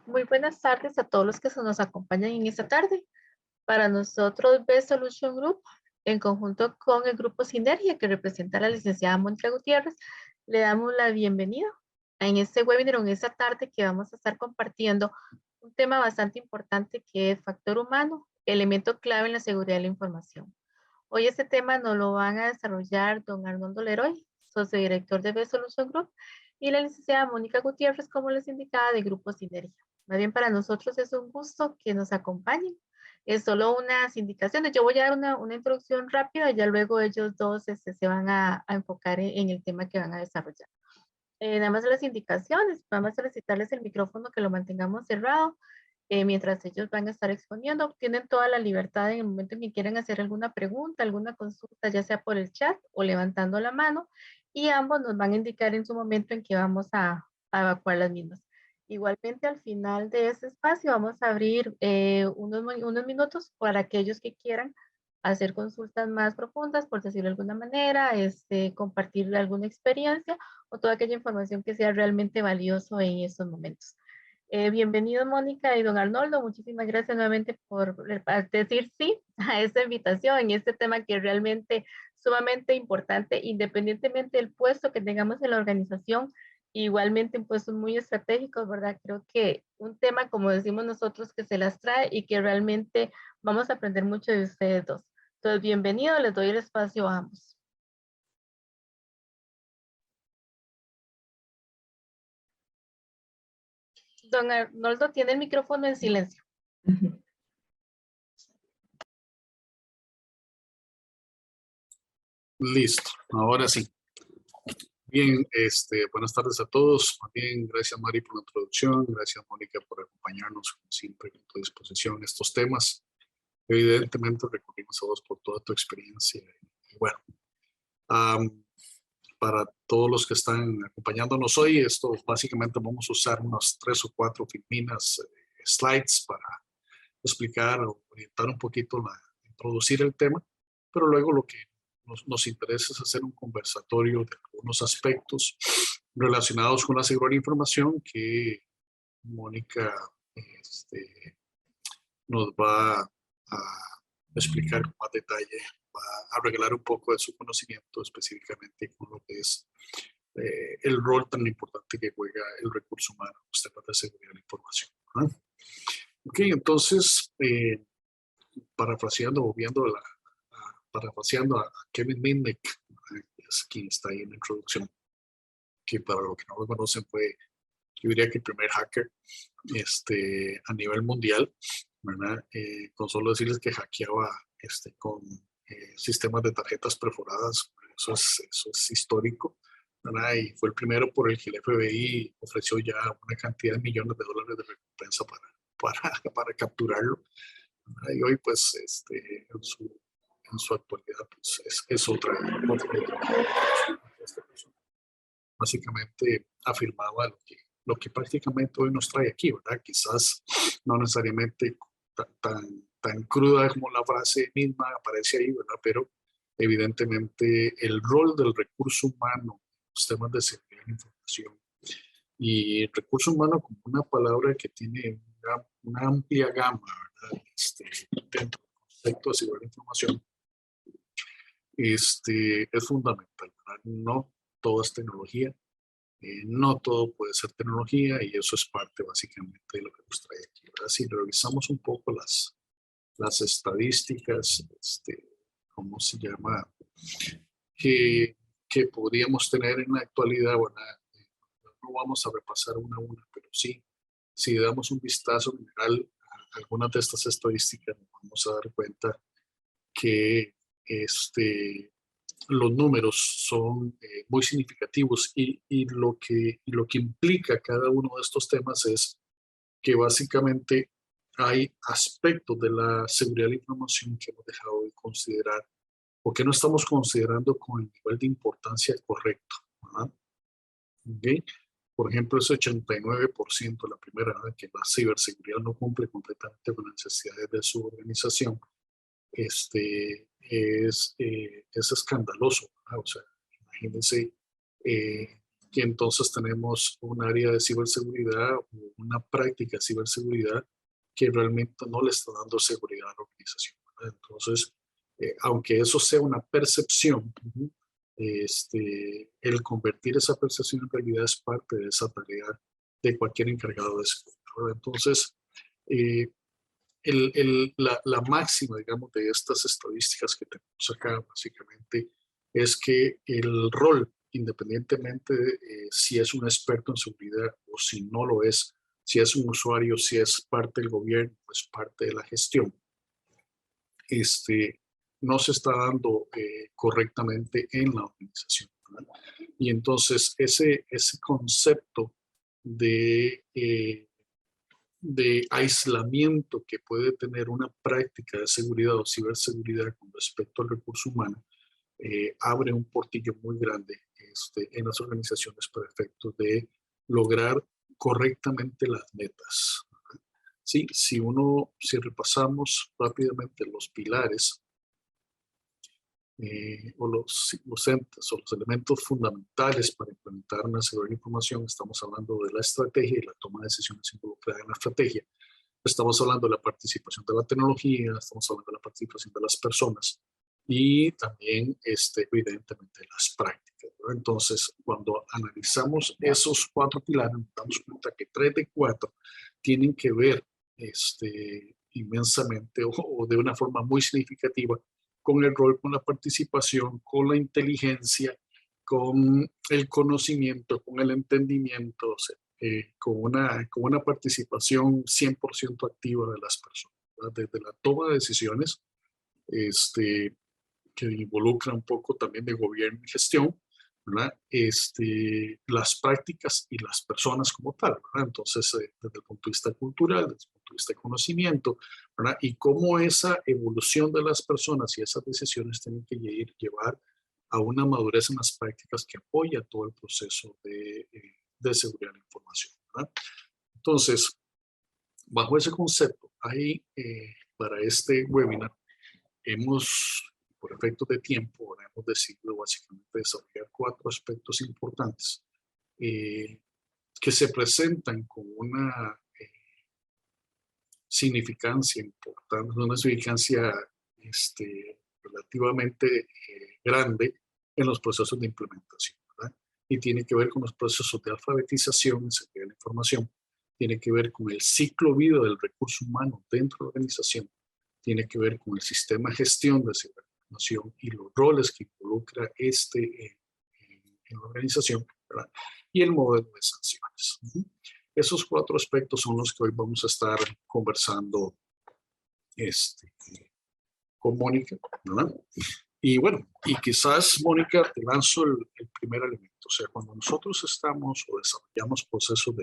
Muy buenas tardes a todos los que se nos acompañan en esta tarde. Para nosotros, Best Solution Group, en conjunto con el grupo Sinergia, que representa a la licenciada Mónica Gutiérrez, le damos la bienvenida en este webinar, en esta tarde que vamos a estar compartiendo un tema bastante importante que es factor humano, elemento clave en la seguridad de la información. Hoy este tema nos lo van a desarrollar don Arnoldo Leroy, socio director de Best Solution Group, y la licenciada Mónica Gutiérrez, como les indicaba, de Grupo Sinergia. Más bien para nosotros es un gusto que nos acompañen. Es solo unas indicaciones. Yo voy a dar una introducción rápida y ya luego ellos dos se van a enfocar en el tema que van a desarrollar. Nada más las indicaciones. Vamos a solicitarles el micrófono que lo mantengamos cerrado mientras ellos van a estar exponiendo. Tienen toda la libertad en el momento en que quieran hacer alguna pregunta, alguna consulta, ya sea por el chat o levantando la mano, y ambos nos van a indicar en su momento en que vamos a evacuar las mismas. Igualmente, al final de este espacio vamos a abrir unos minutos para aquellos que quieran hacer consultas más profundas, por decirlo de alguna manera, compartir alguna experiencia o toda aquella información que sea realmente valioso en estos momentos. Bienvenido Mónica y don Arnoldo, muchísimas gracias nuevamente por decir sí a esta invitación en este tema que es realmente sumamente importante, independientemente del puesto que tengamos en la organización, igualmente en puestos muy estratégicos, ¿verdad? Creo que un tema, como decimos nosotros, que se las trae y que realmente vamos a aprender mucho de ustedes dos. Entonces, bienvenido, les doy el espacio a ambos. Don Arnoldo tiene el micrófono en silencio. Listo, ahora sí. Bien, buenas tardes a todos. Bien, gracias Mari por la introducción, gracias Mónica por acompañarnos, como siempre, a tu disposición en estos temas. Evidentemente recurrimos a vos por toda tu experiencia. Y bueno, para todos los que están acompañándonos hoy, esto básicamente vamos a usar unas 3 o 4 filminas, slides para explicar o orientar un poquito, introducir el tema, pero luego lo que nos interesa es hacer un conversatorio de algunos aspectos relacionados con la seguridad de la información que Mónica nos va a explicar con más detalle, va a regalar un poco de su conocimiento específicamente con lo que es el rol tan importante que juega el recurso humano en los temas de seguridad de la información. Ok, entonces, parafraseando a Kevin Mitnick, es quien está ahí en la introducción, que para los que no lo conocen fue, yo diría que el primer hacker a nivel mundial, ¿verdad? Con solo decirles que hackeaba con sistemas de tarjetas perforadas, eso es histórico, ¿verdad? Y fue el primero por el que el FBI ofreció ya una cantidad de millones de dólares de recompensa para capturarlo. Y hoy, pues, en su actualidad, pues, es otra. Básicamente afirmaba lo que prácticamente hoy nos trae aquí, ¿verdad? Quizás no necesariamente tan cruda como la frase misma aparece ahí, ¿verdad? Pero evidentemente el rol del recurso humano en los temas de seguridad de la información y el recurso humano como una palabra que tiene una amplia gama, ¿verdad? Dentro del concepto de seguridad de la información, es fundamental, ¿verdad? No todo es tecnología, no todo puede ser tecnología y eso es parte básicamente de lo que nos trae aquí, ¿verdad? Si revisamos un poco las estadísticas, ¿cómo se llama? Que podríamos tener en la actualidad, bueno, no vamos a repasar una a una, pero sí, si damos un vistazo general a algunas de estas estadísticas, nos vamos a dar cuenta que los números son muy significativos y lo que implica cada uno de estos temas es que básicamente hay aspectos de la seguridad de la información que hemos dejado de considerar o que no estamos considerando con el nivel de importancia correcto, ¿verdad? ¿Okay? Por ejemplo, ese 89%, la primera, ¿verdad? Que la ciberseguridad no cumple completamente con las necesidades de su organización, es escandaloso, ¿verdad? O sea, imagínense que entonces tenemos un área de ciberseguridad o una práctica de ciberseguridad que realmente no le está dando seguridad a la organización, ¿verdad? Entonces, aunque eso sea una percepción, el convertir esa percepción en realidad es parte de esa tarea de cualquier encargado de seguridad, ¿verdad? Entonces, la máxima, digamos, de estas estadísticas que tenemos acá, básicamente, es que el rol, independientemente de si es un experto en seguridad o si no lo es, si es un usuario, si es parte del gobierno o es parte de la gestión, no se está dando correctamente en la organización, ¿verdad? Y entonces ese concepto de aislamiento que puede tener una práctica de seguridad o ciberseguridad con respecto al recurso humano, abre un portillo muy grande en las organizaciones para efectos de lograr correctamente las metas. Sí, si repasamos rápidamente los pilares o los entes o los elementos fundamentales para implementar una seguridad de información, estamos hablando de la estrategia y la toma de decisiones involucradas en la estrategia. Estamos hablando de la participación de la tecnología, estamos hablando de la participación de las personas y también, evidentemente, las prácticas, ¿verdad? Entonces, cuando analizamos esos 4 pilares, nos damos cuenta que 3 de 4 tienen que ver inmensamente o de una forma muy significativa con el rol, con la participación, con la inteligencia, con el conocimiento, con el entendimiento, o sea, con una participación 100% activa de las personas, ¿verdad? Desde la toma de decisiones, que involucra un poco también de gobierno y gestión, ¿verdad? Las prácticas y las personas como tal, ¿verdad? Entonces, desde el punto de vista cultural, desde el punto de vista de conocimiento, ¿verdad? Y cómo esa evolución de las personas y esas decisiones tienen que llevar a una madurez en las prácticas que apoya todo el proceso de seguridad de la información, ¿verdad? Entonces, bajo ese concepto, para este webinar, por efectos de tiempo, hemos decidido básicamente desarrollar 4 aspectos importantes que se presentan con una significancia importante, una significancia relativamente grande en los procesos de implementación, ¿verdad? Y tiene que ver con los procesos de alfabetización en seguridad de la información, tiene que ver con el ciclo vida del recurso humano dentro de la organización, tiene que ver con el sistema de gestión de seguridad de la información y los roles que involucra en la organización, ¿verdad? Y el modelo de sanciones. Esos 4 aspectos son los que hoy vamos a estar conversando con Mónica, ¿verdad? Y bueno, y quizás, Mónica, te lanzo el primer elemento. O sea, cuando nosotros estamos o desarrollamos procesos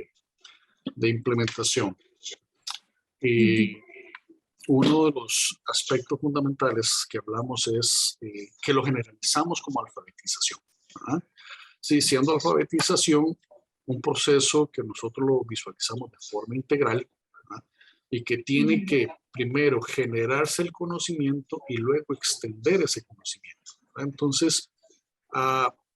de implementación, uno de los aspectos fundamentales que hablamos es que lo generalizamos como alfabetización, ¿verdad? Sí, siendo alfabetización un proceso que nosotros lo visualizamos de forma integral, ¿verdad? Y que tiene que primero generarse el conocimiento y luego extender ese conocimiento, ¿verdad? Entonces,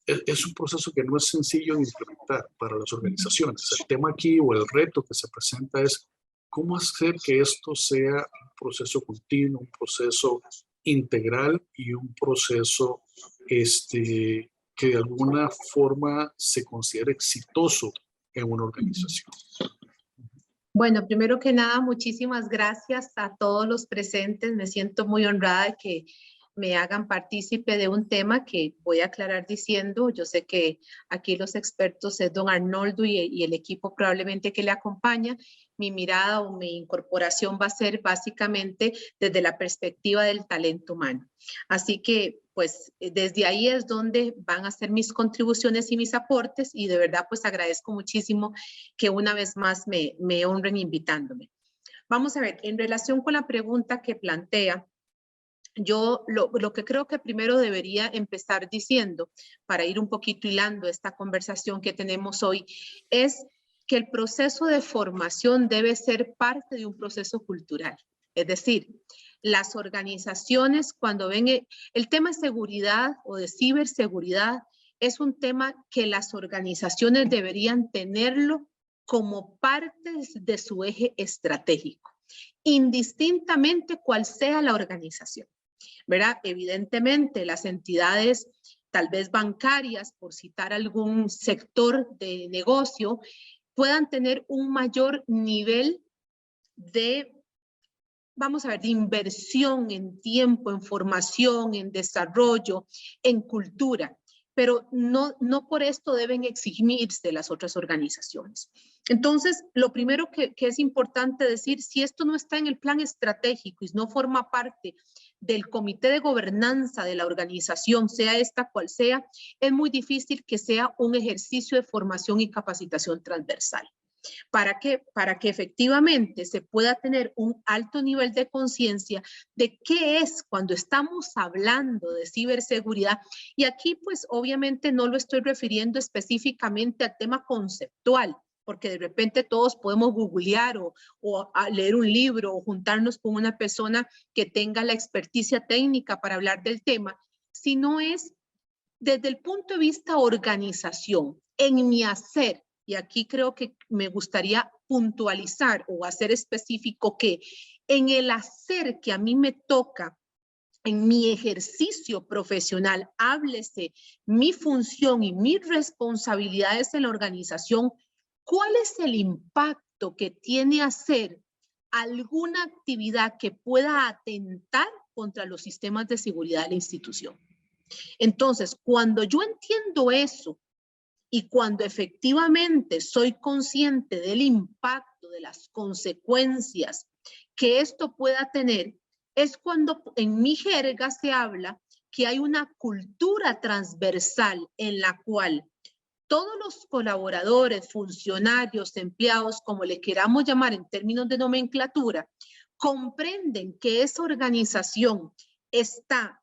es un proceso que no es sencillo de implementar para las organizaciones. El tema aquí o el reto que se presenta es cómo hacer que esto sea un proceso continuo, un proceso integral y un proceso que de alguna forma se considere exitoso en una organización. Bueno, primero que nada, muchísimas gracias a todos los presentes. Me siento muy honrada de que me hagan partícipe de un tema que voy a aclarar diciendo. Yo sé que aquí los expertos es don Arnoldo y el equipo probablemente que le acompaña. Mi mirada o mi incorporación va a ser básicamente desde la perspectiva del talento humano. Así que, pues, desde ahí es donde van a ser mis contribuciones y mis aportes y de verdad, pues, agradezco muchísimo que una vez más me honren invitándome. Vamos a ver, en relación con la pregunta que plantea, yo lo que creo que primero debería empezar diciendo, para ir un poquito hilando esta conversación que tenemos hoy, es que el proceso de formación debe ser parte de un proceso cultural. Es decir, las organizaciones cuando ven el tema de seguridad o de ciberseguridad es un tema que las organizaciones deberían tenerlo como parte de su eje estratégico, indistintamente cuál sea la organización, ¿verdad? Evidentemente, las entidades tal vez bancarias, por citar algún sector de negocio, puedan tener un mayor nivel de, vamos a ver, de inversión en tiempo, en formación, en desarrollo, en cultura, pero no por esto deben eximirse las otras organizaciones. Entonces, lo primero que es importante decir, si esto no está en el plan estratégico y no forma parte del comité de gobernanza de la organización, sea esta cual sea, es muy difícil que sea un ejercicio de formación y capacitación transversal. ¿Para qué? Para que efectivamente se pueda tener un alto nivel de conciencia de qué es cuando estamos hablando de ciberseguridad. Y aquí pues obviamente no lo estoy refiriendo específicamente al tema conceptual, porque de repente todos podemos googlear o leer un libro o juntarnos con una persona que tenga la experticia técnica para hablar del tema, sino es desde el punto de vista organización, en mi hacer. Y aquí creo que me gustaría puntualizar o hacer específico que en el hacer que a mí me toca, en mi ejercicio profesional, háblese mi función y mis responsabilidades en la organización, ¿cuál es el impacto que tiene hacer alguna actividad que pueda atentar contra los sistemas de seguridad de la institución? Entonces, cuando yo entiendo eso, y cuando efectivamente soy consciente del impacto, de las consecuencias que esto pueda tener, es cuando en mi jerga se habla que hay una cultura transversal en la cual todos los colaboradores, funcionarios, empleados, como le queramos llamar en términos de nomenclatura, comprenden que esa organización está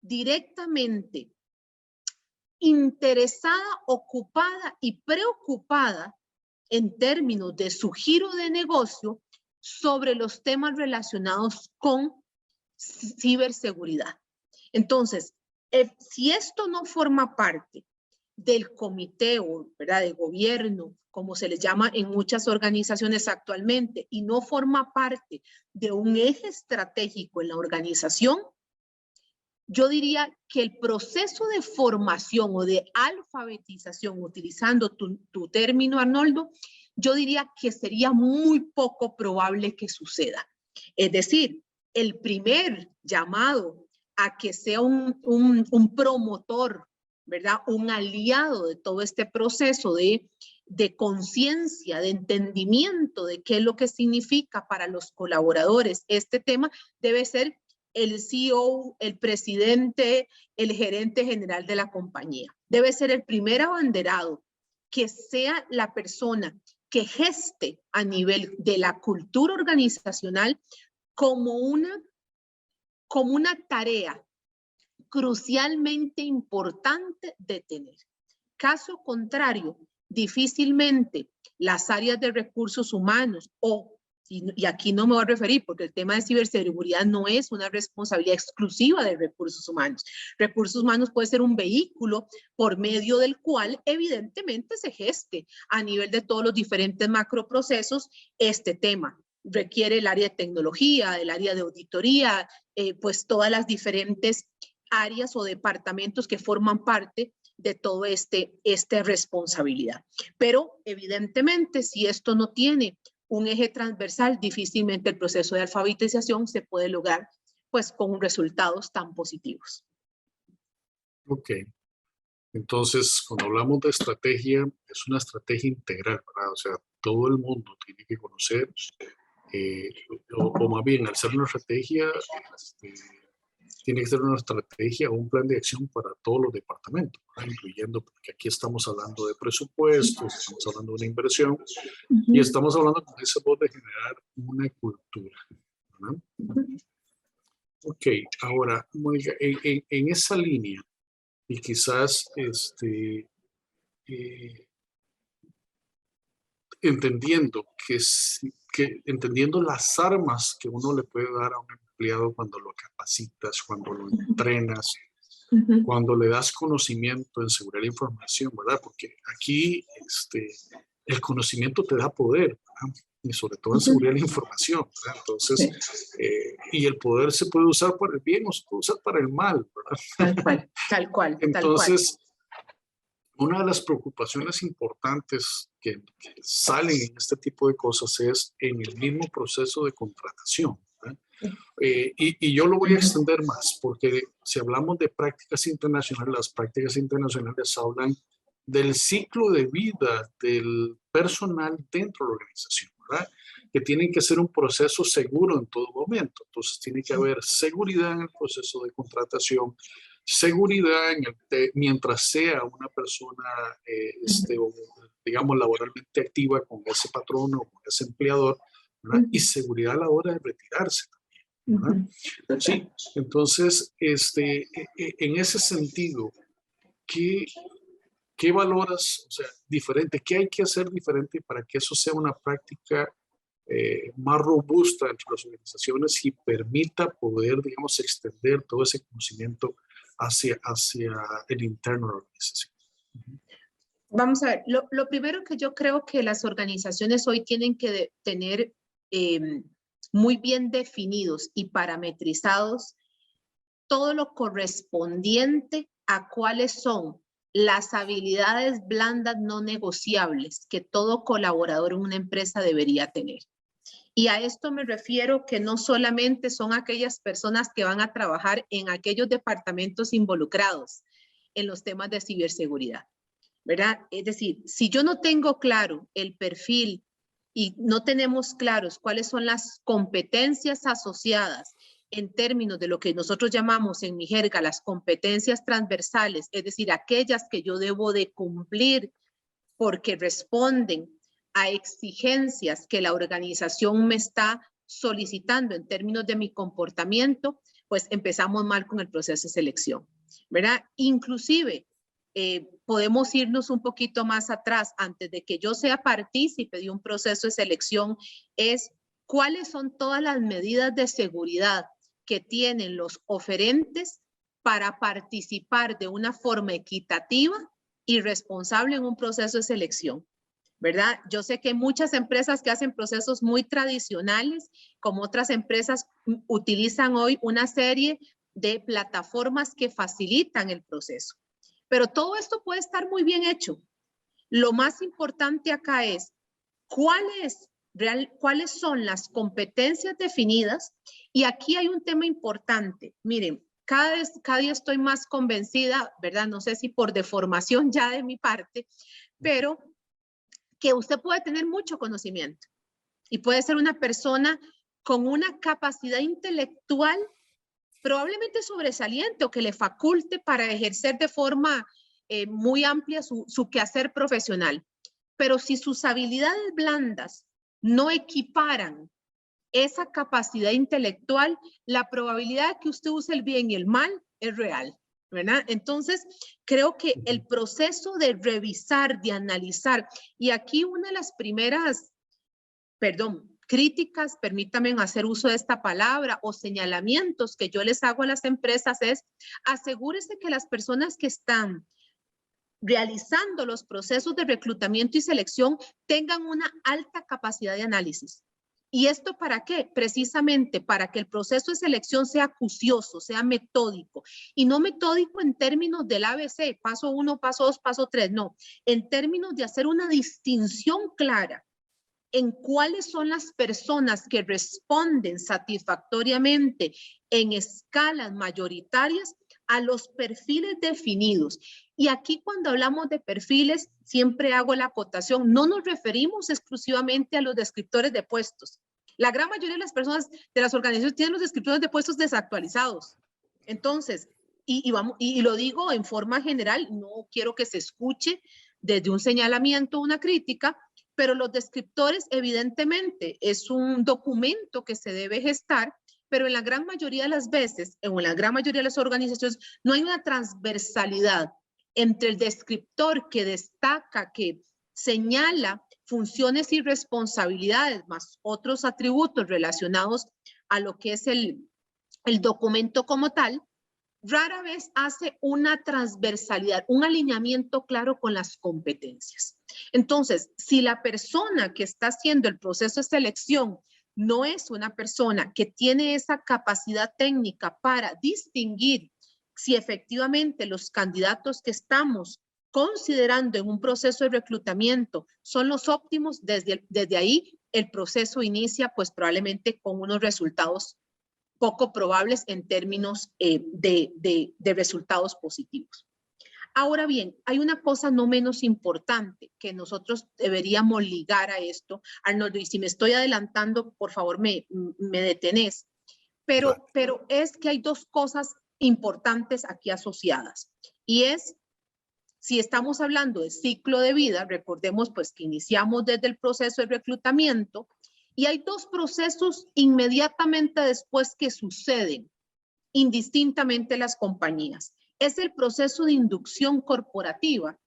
directamente interesada, ocupada y preocupada en términos de su giro de negocio sobre los temas relacionados con ciberseguridad. Entonces, si esto no forma parte del comité o, ¿verdad?, de gobierno, como se les llama en muchas organizaciones actualmente, y no forma parte de un eje estratégico en la organización, yo diría que el proceso de formación o de alfabetización, utilizando tu término, Arnoldo, yo diría que sería muy poco probable que suceda. Es decir, el primer llamado a que sea un promotor, ¿verdad?, un aliado de todo este proceso de conciencia, de entendimiento de qué es lo que significa para los colaboradores este tema, debe ser el CEO, el presidente, el gerente general de la compañía. Debe ser el primer abanderado, que sea la persona que geste a nivel de la cultura organizacional como una tarea crucialmente importante de tener. Caso contrario, difícilmente las áreas de recursos humanos y aquí no me voy a referir porque el tema de ciberseguridad no es una responsabilidad exclusiva de recursos humanos. Recursos humanos puede ser un vehículo por medio del cual evidentemente se geste a nivel de todos los diferentes macroprocesos este tema. Requiere el área de tecnología, el área de auditoría, pues todas las diferentes áreas o departamentos que forman parte de todo esta responsabilidad. Pero evidentemente si esto no tiene un eje transversal, difícilmente el proceso de alfabetización se puede lograr pues con resultados tan positivos. Ok. Entonces, cuando hablamos de estrategia, es una estrategia integral, ¿verdad? O sea, todo el mundo tiene que conocer, o más bien, al ser una estrategia, tiene que ser una estrategia o un plan de acción para todos los departamentos, ¿verdad? Incluyendo, porque aquí estamos hablando de presupuestos, estamos hablando de una inversión, y estamos hablando con ese voz de generar una cultura, ¿verdad? Ok, ahora, Mónica, en esa línea, y quizás entendiendo entendiendo las armas que uno le puede dar a un empleado cuando lo capacitas, cuando lo entrenas, cuando le das conocimiento en seguridad de la información, ¿verdad? Porque aquí el conocimiento te da poder, ¿verdad? Y sobre todo en seguridad de la información, ¿verdad? Entonces, y el poder se puede usar para el bien o se puede usar para el mal, ¿verdad? Tal cual. Entonces, una de las preocupaciones importantes que salen en este tipo de cosas es en el mismo proceso de contratación, ¿verdad? Y yo lo voy a extender más, porque si hablamos de prácticas internacionales, las prácticas internacionales hablan del ciclo de vida del personal dentro de la organización, ¿verdad? Que tienen que ser un proceso seguro en todo momento. Entonces tiene que haber seguridad en el proceso de contratación, seguridad mientras sea una persona, digamos, laboralmente activa con ese patrón o con ese empleador, ¿verdad? Y seguridad a la hora de retirarse también, ¿verdad? Sí, entonces, en ese sentido, ¿qué valoras, o sea, diferente? ¿Qué hay que hacer diferente para que eso sea una práctica más robusta entre las organizaciones y permita poder, digamos, extender todo ese conocimiento hacia el interno de la organización? Vamos a ver, lo primero que yo creo que las organizaciones hoy tienen que tener muy bien definidos y parametrizados todo lo correspondiente a cuáles son las habilidades blandas no negociables que todo colaborador en una empresa debería tener. Y a esto me refiero que no solamente son aquellas personas que van a trabajar en aquellos departamentos involucrados en los temas de ciberseguridad, ¿verdad? Es decir, si yo no tengo claro el perfil y no tenemos claros cuáles son las competencias asociadas en términos de lo que nosotros llamamos en mi jerga las competencias transversales, es decir, aquellas que yo debo de cumplir porque responden a exigencias que la organización me está solicitando en términos de mi comportamiento, pues empezamos mal con el proceso de selección, ¿verdad? Inclusive, podemos irnos un poquito más atrás, antes de que yo sea partícipe de un proceso de selección, es cuáles son todas las medidas de seguridad que tienen los oferentes para participar de una forma equitativa y responsable en un proceso de selección, ¿verdad? Yo sé que hay muchas empresas que hacen procesos muy tradicionales, como otras empresas utilizan hoy una serie de plataformas que facilitan el proceso. Pero todo esto puede estar muy bien hecho. Lo más importante acá es cuáles son las competencias definidas. Y aquí hay un tema importante. Miren, cada día estoy más convencida, ¿verdad? No sé si por deformación ya de mi parte, pero que usted puede tener mucho conocimiento y puede ser una persona con una capacidad intelectual probablemente sobresaliente o que le faculte para ejercer de forma muy amplia su quehacer profesional. Pero si sus habilidades blandas no equiparan esa capacidad intelectual, la probabilidad de que usted use el bien y el mal es real, ¿verdad? Entonces, creo que el proceso de revisar, de analizar, y aquí una de las primeras, críticas, permítanme hacer uso de esta palabra, o señalamientos que yo les hago a las empresas es, asegúrese que las personas que están realizando los procesos de reclutamiento y selección tengan una alta capacidad de análisis. ¿Y esto para qué? Precisamente para que el proceso de selección sea acucioso, sea metódico, y no metódico en términos del ABC, paso 1, paso 2, paso 3, no, en términos de hacer una distinción clara en cuáles son las personas que responden satisfactoriamente en escalas mayoritarias a los perfiles definidos. Y aquí cuando hablamos de perfiles, siempre hago la acotación, no nos referimos exclusivamente a los descriptores de puestos. La gran mayoría de las personas de las organizaciones tienen los descriptores de puestos desactualizados. Entonces, y lo digo en forma general, no quiero que se escuche desde un señalamiento, una crítica, pero los descriptores evidentemente es un documento que se debe gestar, pero en la gran mayoría de las veces, o en la gran mayoría de las organizaciones, no hay una transversalidad entre el descriptor que destaca, que señala funciones y responsabilidades, más otros atributos relacionados a lo que es el documento como tal, rara vez hace una transversalidad, un alineamiento claro con las competencias. Entonces, si la persona que está haciendo el proceso de selección no es una persona que tiene esa capacidad técnica para distinguir si efectivamente los candidatos que estamos considerando en un proceso de reclutamiento son los óptimos, desde ahí el proceso inicia pues probablemente con unos resultados poco probables en términos de resultados positivos. Ahora bien, hay una cosa no menos importante que nosotros deberíamos ligar a esto. Arnoldo, y si me estoy adelantando, por favor me detenés. Pero es que hay dos cosas importantes aquí asociadas. Y es, si estamos hablando de ciclo de vida, recordemos pues que iniciamos desde el proceso de reclutamiento y hay dos procesos inmediatamente después que suceden indistintamente en las compañías. Es el proceso de inducción corporativa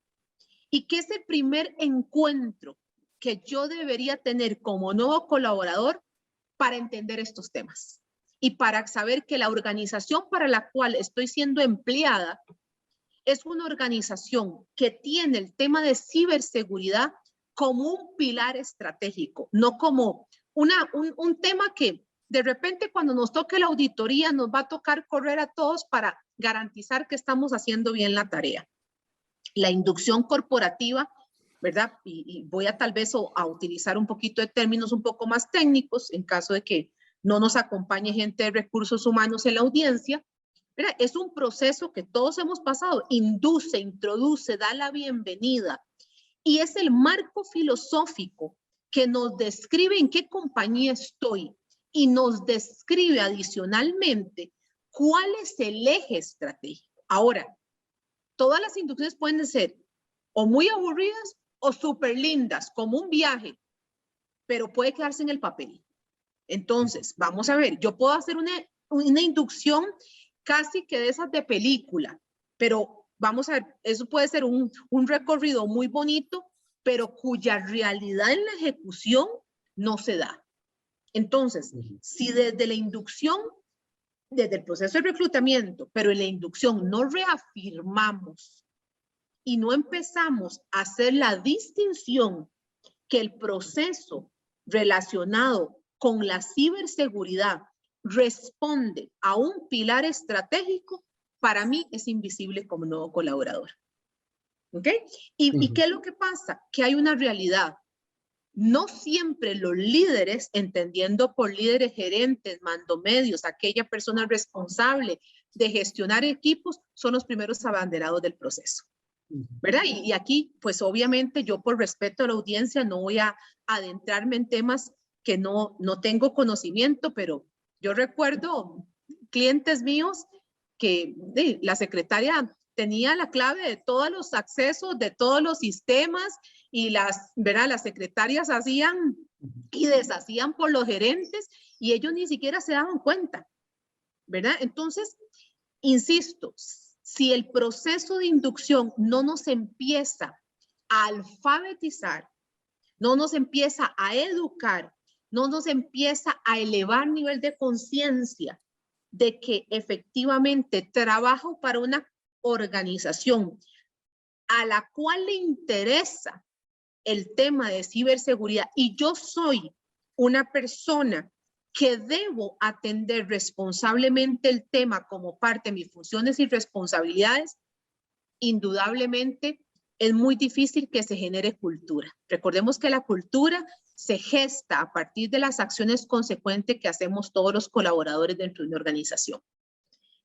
y que es el primer encuentro que yo debería tener como nuevo colaborador para entender estos temas y para saber que la organización para la cual estoy siendo empleada es una organización que tiene el tema de ciberseguridad como un pilar estratégico, no como un tema que de repente cuando nos toque la auditoría nos va a tocar correr a todos para garantizar que estamos haciendo bien la tarea. La inducción corporativa, ¿verdad? Y voy a tal vez a utilizar un poquito de términos un poco más técnicos en caso de que no nos acompañe gente de recursos humanos en la audiencia. ¿Verdad? Es un proceso que todos hemos pasado, induce, introduce, da la bienvenida y es el marco filosófico que nos describe en qué compañía estoy y nos describe adicionalmente cuál es el eje estratégico. Ahora, todas las inducciones pueden ser o muy aburridas o súper lindas, como un viaje, pero puede quedarse en el papel. Entonces, vamos a ver, yo puedo hacer una inducción casi que de esas de película, pero vamos a ver, eso puede ser un recorrido muy bonito, pero cuya realidad en la ejecución no se da. Entonces, si desde la inducción, desde el proceso de reclutamiento, pero en la inducción no reafirmamos y no empezamos a hacer la distinción que el proceso relacionado con la ciberseguridad responde a un pilar estratégico, para mí es invisible como nuevo colaborador. ¿Ok? ¿Y qué es lo que pasa? Que hay una realidad. No siempre los líderes, entendiendo por líderes gerentes, mandomedios, aquella persona responsable de gestionar equipos, son los primeros abanderados del proceso. ¿Verdad? Y aquí, pues obviamente yo por respeto a la audiencia no voy a adentrarme en temas que no tengo conocimiento, pero yo recuerdo clientes míos que la secretaria tenía la clave de todos los accesos, de todos los sistemas y ¿verdad? Las secretarias hacían y deshacían por los gerentes y ellos ni siquiera se daban cuenta, ¿verdad? Entonces, insisto, si el proceso de inducción no nos empieza a alfabetizar, no nos empieza a educar, no nos empieza a elevar nivel de conciencia de que efectivamente trabajo para una organización a la cual le interesa el tema de ciberseguridad y yo soy una persona que debo atender responsablemente el tema como parte de mis funciones y responsabilidades, indudablemente es muy difícil que se genere cultura. Recordemos que la cultura se gesta a partir de las acciones consecuentes que hacemos todos los colaboradores dentro de una organización.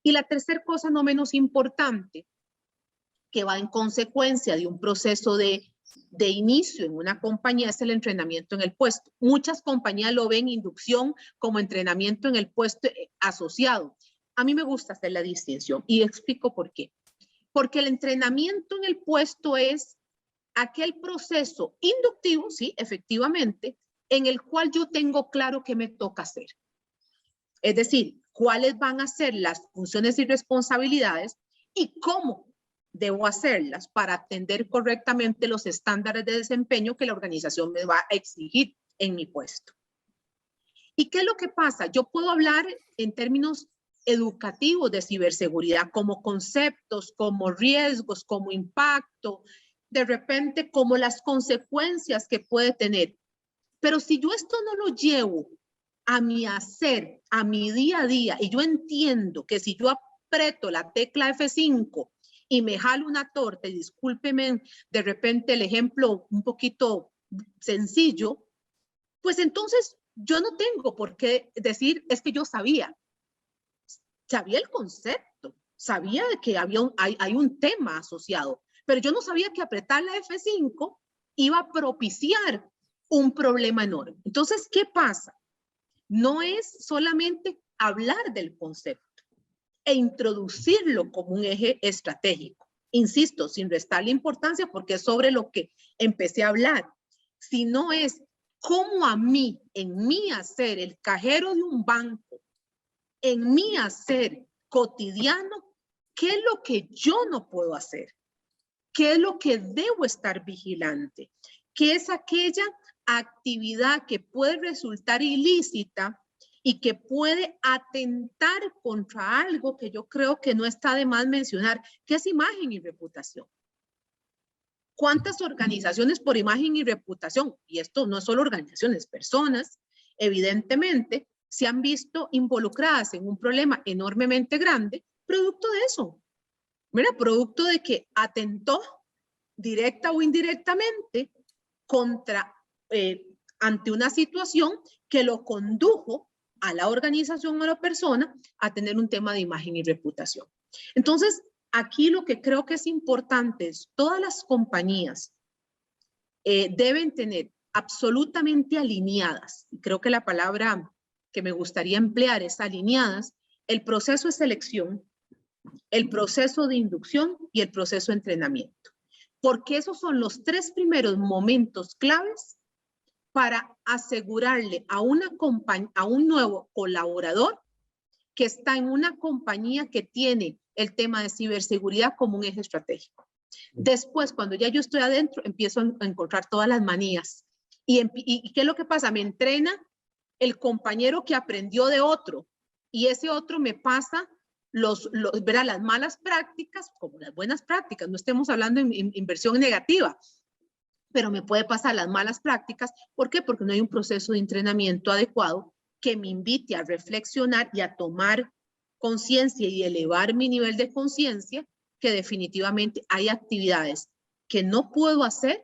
Y la tercera cosa no menos importante, que va en consecuencia de un proceso de inicio en una compañía, es el entrenamiento en el puesto. Muchas compañías lo ven inducción como entrenamiento en el puesto asociado. A mí me gusta hacer la distinción y explico por qué. Porque el entrenamiento en el puesto es aquel proceso inductivo, sí, efectivamente, en el cual yo tengo claro qué me toca hacer. Es decir, cuáles van a ser las funciones y responsabilidades y cómo debo hacerlas para atender correctamente los estándares de desempeño que la organización me va a exigir en mi puesto. ¿Y qué es lo que pasa? Yo puedo hablar en términos educativos de ciberseguridad, como conceptos, como riesgos, como impacto, de repente como las consecuencias que puede tener. Pero si yo esto no lo llevo a mi hacer, a mi día a día, y yo entiendo que si yo aprieto la tecla F5 y me jalo una torta, y discúlpeme de repente el ejemplo un poquito sencillo, pues entonces yo no tengo por qué decir, es que yo sabía el concepto, sabía de que hay un tema asociado, pero yo no sabía que apretar la F5 iba a propiciar un problema enorme. Entonces, ¿qué pasa? No es solamente hablar del concepto e introducirlo como un eje estratégico. Insisto, sin restarle importancia porque es sobre lo que empecé a hablar, sino es cómo a mí, en mi hacer, el cajero de un banco, en mi hacer cotidiano, ¿qué es lo que yo no puedo hacer? ¿Qué es lo que debo estar vigilante? ¿Qué es aquella actividad que puede resultar ilícita y que puede atentar contra algo que yo creo que no está de más mencionar, que es imagen y reputación? ¿Cuántas organizaciones por imagen y reputación, y esto no es solo organizaciones, personas, evidentemente, se han visto involucradas en un problema enormemente grande, producto de eso? Mira, producto de que atentó directa o indirectamente contra, ante una situación que lo condujo a la organización o a la persona a tener un tema de imagen y reputación. Entonces, aquí lo que creo que es importante es todas las compañías deben tener absolutamente alineadas, y creo que la palabra que me gustaría emplear es alineadas, el proceso de selección, el proceso de inducción y el proceso de entrenamiento. Porque esos son los tres primeros momentos claves para asegurarle a un nuevo colaborador que está en una compañía que tiene el tema de ciberseguridad como un eje estratégico. Después, cuando ya yo estoy adentro, empiezo a encontrar todas las manías. ¿Y qué es lo que pasa? Me entrena el compañero que aprendió de otro y ese otro me pasa verá, las malas prácticas como las buenas prácticas. No estemos hablando en inversión negativa, pero me puede pasar las malas prácticas. ¿Por qué? Porque no hay un proceso de entrenamiento adecuado que me invite a reflexionar y a tomar conciencia y elevar mi nivel de conciencia, que definitivamente hay actividades que no puedo hacer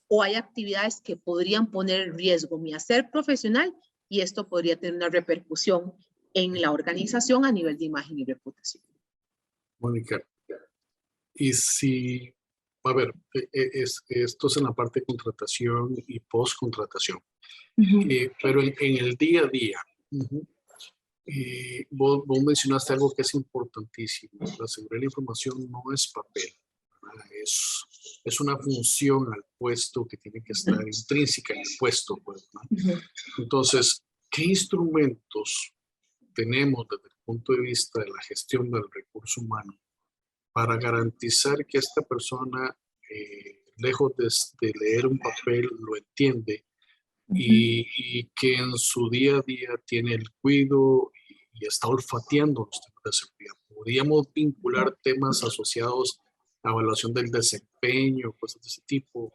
o hay actividades que podrían poner en riesgo mi hacer profesional y esto podría tener una repercusión en la organización a nivel de imagen y reputación. Mónica, y si, a ver, esto es en la parte de contratación y post-contratación, pero en el día a día, vos mencionaste algo que es importantísimo. La seguridad de la información no es papel, es una función al puesto que tiene que estar intrínseca en el puesto. Pues, ¿no? Entonces, ¿qué instrumentos tenemos desde el punto de vista de la gestión del recurso humano para garantizar que esta persona, lejos de leer un papel, lo entiende y que en su día a día tiene el cuidado y está olfateando los temas de seguridad? Podríamos vincular temas asociados a evaluación del desempeño, cosas de ese tipo.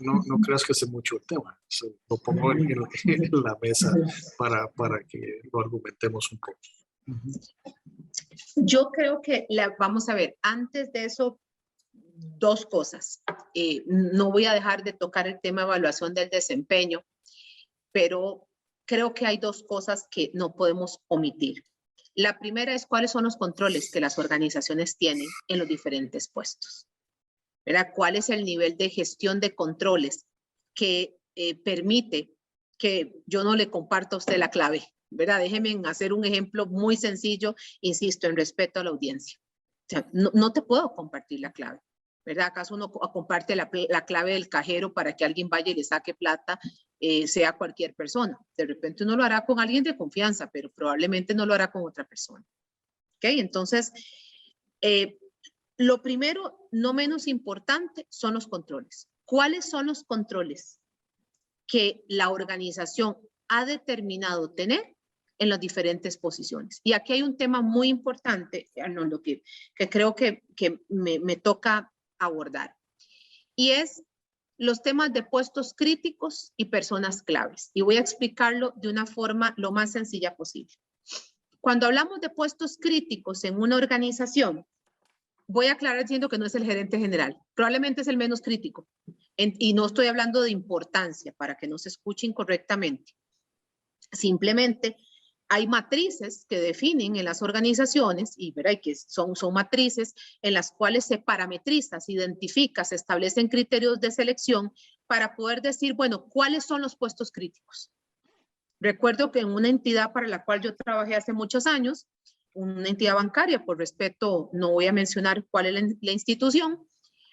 No creas que sé mucho el tema. Lo pongo en la mesa para que lo argumentemos un poco. Yo creo que, vamos a ver, antes de eso, dos cosas. No voy a dejar de tocar el tema de evaluación del desempeño, pero creo que hay dos cosas que no podemos omitir. La primera es cuáles son los controles que las organizaciones tienen en los diferentes puestos. ¿Verdad? ¿Cuál es el nivel de gestión de controles que permite que yo no le comparta a usted la clave? ¿Verdad? Déjeme hacer un ejemplo muy sencillo, insisto, en respeto a la audiencia. O sea, no te puedo compartir la clave. ¿Verdad? ¿Acaso uno comparte la clave del cajero para que alguien vaya y le saque plata, sea cualquier persona? De repente uno lo hará con alguien de confianza, pero probablemente no lo hará con otra persona. ¿Ok? Entonces, lo primero, no menos importante, son los controles. ¿Cuáles son los controles que la organización ha determinado tener en las diferentes posiciones. Y aquí hay un tema muy importante, Arnoldo, que creo que me toca abordar. Y es los temas de puestos críticos y personas claves. Y voy a explicarlo de una forma lo más sencilla posible. Cuando hablamos de puestos críticos en una organización, voy a aclarar diciendo que no es el gerente general. Probablemente es el menos crítico. Y no estoy hablando de importancia para que no se escuche incorrectamente. Simplemente hay matrices que definen en las organizaciones y verá que son matrices en las cuales se parametriza, se identifica, se establecen criterios de selección para poder decir, bueno, ¿cuáles son los puestos críticos? Recuerdo que en una entidad para la cual yo trabajé hace muchos años, una entidad bancaria, por respeto no voy a mencionar cuál es la institución,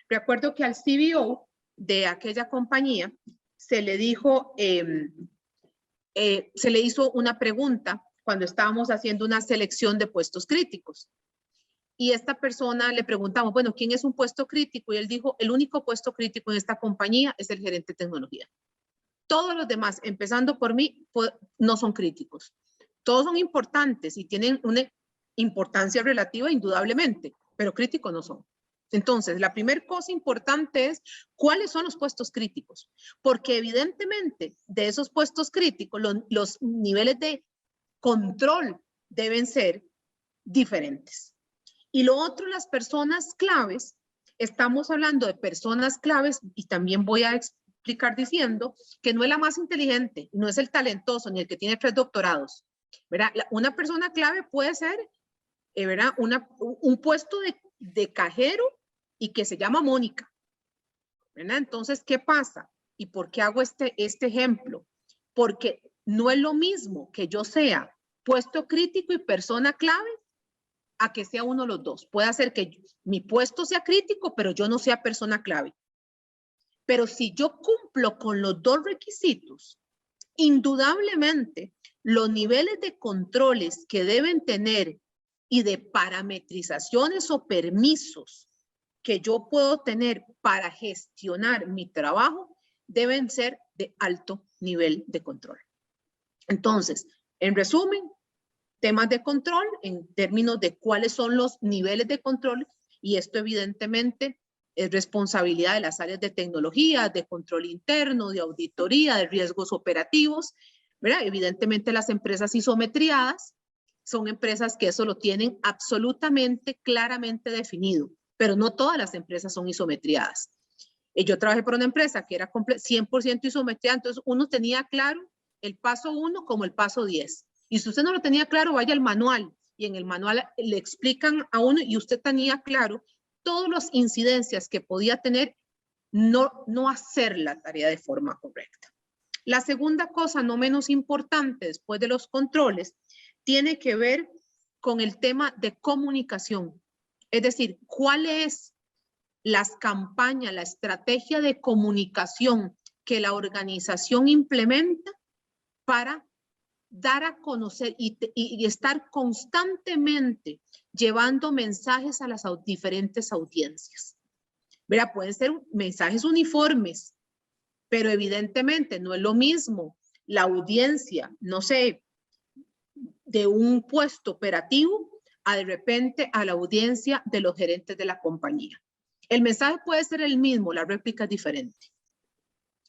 recuerdo que al CBO de aquella compañía se le dijo, se le hizo una pregunta cuando estábamos haciendo una selección de puestos críticos. Y esta persona le preguntamos, bueno, ¿quién es un puesto crítico? Y él dijo, el único puesto crítico en esta compañía es el gerente de tecnología. Todos los demás, empezando por mí, no son críticos. Todos son importantes y tienen una importancia relativa indudablemente, pero críticos no son. Entonces, la primera cosa importante es cuáles son los puestos críticos, porque evidentemente de esos puestos críticos los niveles de control deben ser diferentes. Y lo otro, las personas claves, estamos hablando de personas claves y también voy a explicar diciendo que no es la más inteligente, no es el talentoso ni el que tiene 3 doctorados. ¿Verdad? Una persona clave puede ser ¿verdad? Un puesto de cajero y que se llama Mónica. ¿Verdad? Entonces, ¿qué pasa? ¿Y por qué hago este ejemplo? Porque no es lo mismo que yo sea puesto crítico y persona clave a que sea uno de los dos. Puede ser que mi puesto sea crítico, pero yo no sea persona clave. Pero si yo cumplo con los dos requisitos, indudablemente los niveles de controles que deben tener y de parametrizaciones o permisos que yo puedo tener para gestionar mi trabajo deben ser de alto nivel de control. Entonces, en resumen, temas de control en términos de cuáles son los niveles de control y esto evidentemente es responsabilidad de las áreas de tecnología, de control interno, de auditoría, de riesgos operativos, ¿verdad? Evidentemente las empresas isometriadas son empresas que eso lo tienen absolutamente claramente definido, pero no todas las empresas son isometriadas. Yo trabajé por una empresa que era 100% isometriada, entonces uno tenía claro el paso 1 como el paso 10. Y si usted no lo tenía claro, vaya al manual y en el manual le explican a uno y usted tenía claro todas las incidencias que podía tener no hacer la tarea de forma correcta. La segunda cosa, no menos importante después de los controles, tiene que ver con el tema de comunicación. Es decir, ¿cuál es las campañas, la estrategia de comunicación que la organización implementa para dar a conocer y estar constantemente llevando mensajes a las diferentes audiencias? ¿Verdad? Pueden ser mensajes uniformes, pero evidentemente no es lo mismo la audiencia, no sé, de un puesto operativo a de repente a la audiencia de los gerentes de la compañía. El mensaje puede ser el mismo, la réplica es diferente.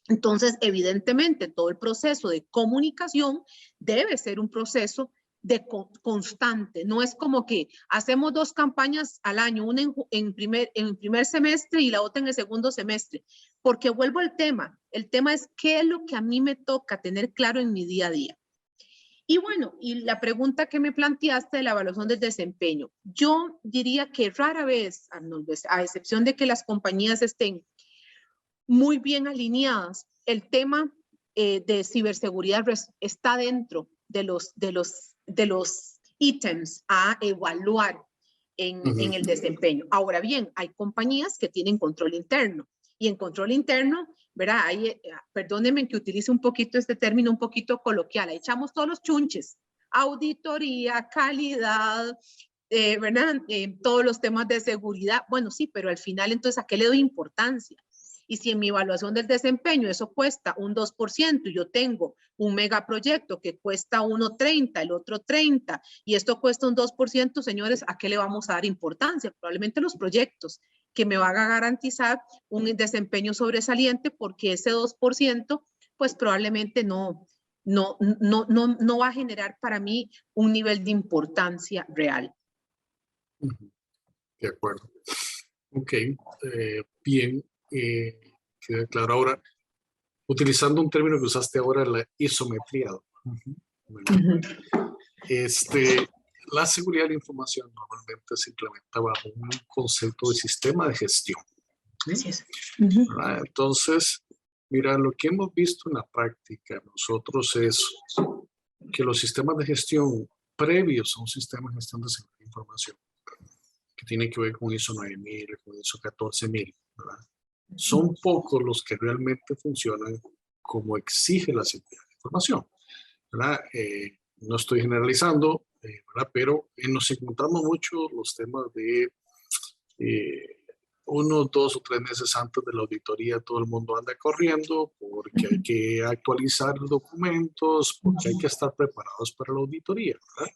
Entonces, evidentemente, todo el proceso de comunicación debe ser un proceso de constante. No es como que hacemos 2 campañas al año, una en primer semestre y la otra en el segundo semestre. Porque vuelvo al tema. El tema es qué es lo que a mí me toca tener claro en mi día a día. Y bueno, y la pregunta que me planteaste de la evaluación del desempeño. Yo diría que rara vez, a excepción de que las compañías estén muy bien alineadas, el tema de ciberseguridad está dentro de los ítems a evaluar en el desempeño. Ahora bien, hay compañías que tienen control interno y en control interno, ¿verdad? Perdónenme que utilice un poquito este término un poquito coloquial, echamos todos los chunches, auditoría, calidad, ¿verdad? Todos los temas de seguridad. Bueno, sí, pero al final entonces, ¿a qué le doy importancia? Y si en mi evaluación del desempeño eso cuesta un 2% y yo tengo un megaproyecto que cuesta 1.30, el otro 30, y esto cuesta un 2%, señores, ¿a qué le vamos a dar importancia? Probablemente los proyectos que me van a garantizar un desempeño sobresaliente, porque ese 2% pues probablemente no va a generar para mí un nivel de importancia real. De acuerdo. Ok, bien, queda claro. Ahora, utilizando un término que usaste ahora, la isometría. Bueno, la seguridad de la información normalmente se implementa bajo un concepto de sistema de gestión. Así es. Entonces, mira, lo que hemos visto en la práctica nosotros es que los sistemas de gestión previos a un sistema de gestión de seguridad de información, que tiene que ver con ISO 9000, con ISO 14000, ¿verdad? Son pocos los que realmente funcionan como exige la seguridad de información, ¿verdad? No estoy generalizando, ¿verdad? Pero nos encontramos mucho los temas de 1, 2 o 3 meses antes de la auditoría todo el mundo anda corriendo porque hay que actualizar documentos, porque hay que estar preparados para la auditoría, ¿verdad?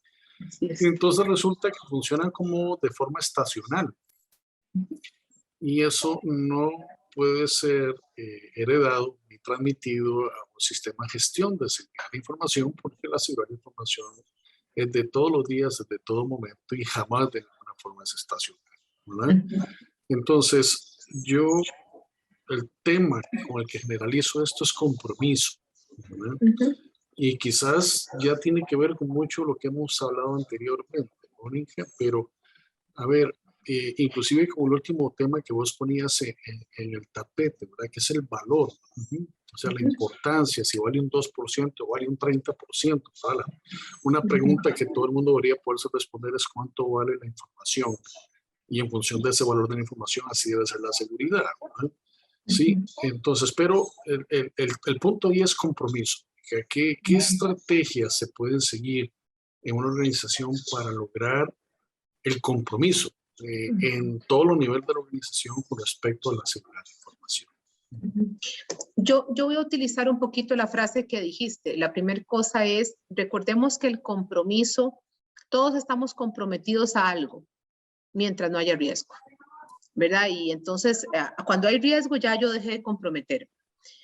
Y entonces resulta que funcionan como de forma estacional. Y eso no puede ser heredado ni transmitido a un sistema de gestión de seguridad de información, porque la seguridad de información es de todos los días, de todo momento, y jamás de ninguna forma es estacional, ¿verdad? Entonces, el tema con el que generalizo esto es compromiso, ¿verdad? Y quizás ya tiene que ver con mucho lo que hemos hablado anteriormente, Mónica, pero a ver, inclusive como el último tema que vos ponías en el tapete, ¿verdad? Que es el valor, o sea, la importancia, si vale un 2% o vale un 30%, ¿vale? Una pregunta que todo el mundo debería poderse responder es cuánto vale la información, y en función de ese valor de la información, así debe ser la seguridad, ¿verdad? Sí, entonces, pero el punto ahí es compromiso. ¿Qué estrategias se pueden seguir en una organización para lograr el compromiso en todos los niveles de la organización con respecto a la seguridad de información? Yo voy a utilizar un poquito la frase que dijiste. La primera cosa es, recordemos que el compromiso, todos estamos comprometidos a algo mientras no haya riesgo, ¿verdad? Y entonces, cuando hay riesgo, ya yo dejé de comprometer.